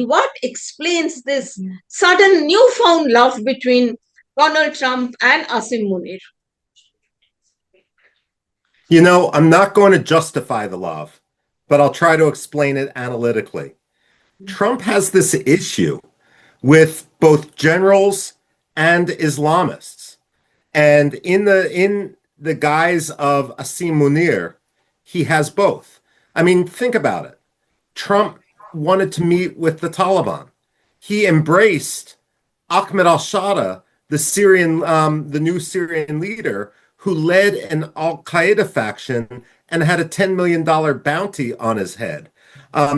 what explains this sudden newfound love between Donald Trump and Asim Munir? I'm not going to justify the love, but I'll try to explain it analytically. Trump has this issue with both generals and Islamists. And in the guise of Asim Munir, he has both. I mean, think about it. Trump wanted to meet with the Taliban. He embraced Ahmed al-Shara, the new Syrian leader who led an al-Qaeda faction and had a $10 million bounty on his head.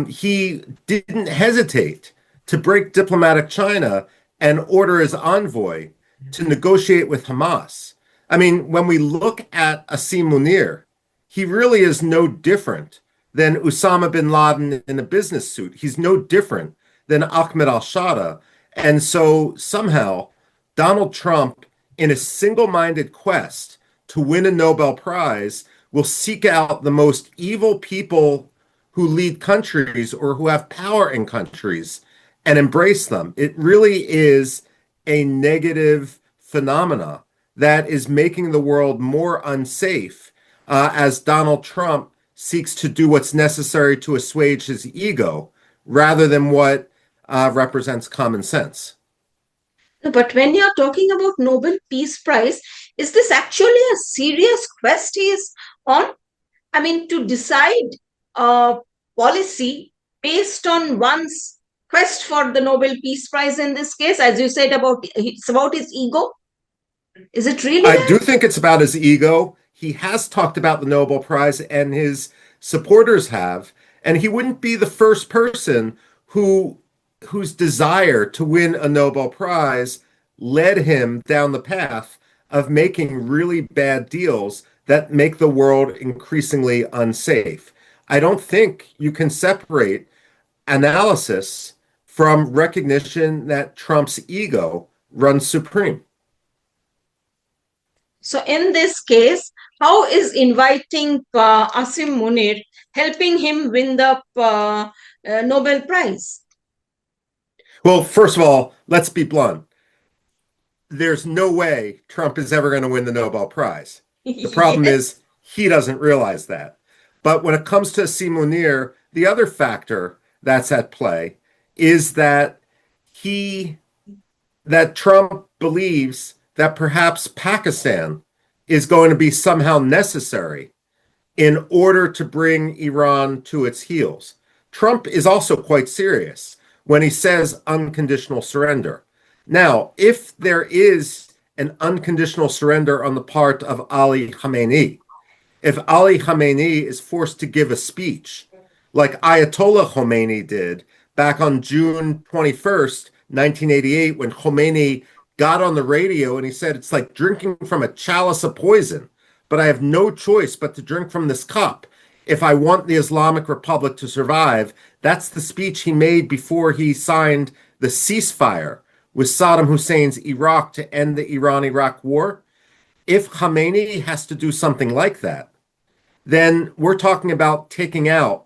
He didn't hesitate to break diplomatic China and order his envoy to negotiate with Hamas. I mean, when we look at Asim Munir, he really is no different than Osama bin Laden in a business suit. He's no different than Ahmed al-Shara. And so somehow Donald Trump, in a single-minded quest to win a Nobel Prize, will seek out the most evil people who lead countries or who have power in countries and embrace them. It really is a negative phenomena that is making the world more unsafe as Donald Trump seeks to do what's necessary to assuage his ego rather than what represents common sense. But when you're talking about Nobel Peace Prize, is this actually a serious quest he is on? I mean, to decide a policy based on one's quest for the Nobel Peace Prize in this case, as you said, it's about his ego? Is it really I that? do think it's about his ego. He has talked about the Nobel Prize, and his supporters have, and he wouldn't be the first person whose desire to win a Nobel Prize led him down the path of making really bad deals that make the world increasingly unsafe. I don't think you can separate analysis from recognition that Trump's ego runs supreme. So in this case, how is inviting Asim Munir helping him win the Nobel Prize? Well, first of all, let's be blunt. There's no way Trump is ever going to win the Nobel Prize. The problem Yes. is he doesn't realize that. But when it comes to Asim Munir, the other factor that's at play is that Trump believes that perhaps Pakistan is going to be somehow necessary in order to bring Iran to its heels. Trump is also quite serious when he says unconditional surrender. Now, if there is an unconditional surrender on the part of Ali Khamenei, if Ali Khamenei is forced to give a speech like Ayatollah Khomeini did back on June 21st, 1988, when Khomeini got on the radio and he said, it's like drinking from a chalice of poison, but I have no choice but to drink from this cup if I want the Islamic Republic to survive. That's the speech he made before he signed the ceasefire with Saddam Hussein's Iraq to end the Iran-Iraq war. If Khamenei has to do something like that, then we're talking about taking out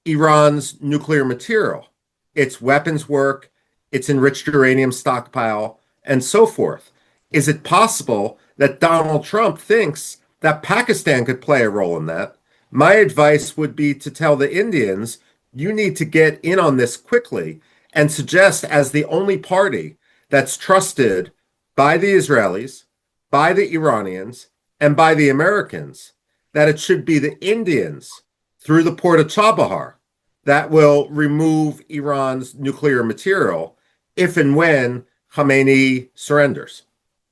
Iran's nuclear material, its weapons work, its enriched uranium stockpile, and so forth. Is it possible that Donald Trump thinks that Pakistan could play a role in that? My advice would be to tell the Indians, you need to get in on this quickly, and suggest as the only party that's trusted by the Israelis, by the Iranians, and by the Americans, that it should be the Indians through the port of Chabahar that will remove Iran's nuclear material if and when Khamenei surrenders.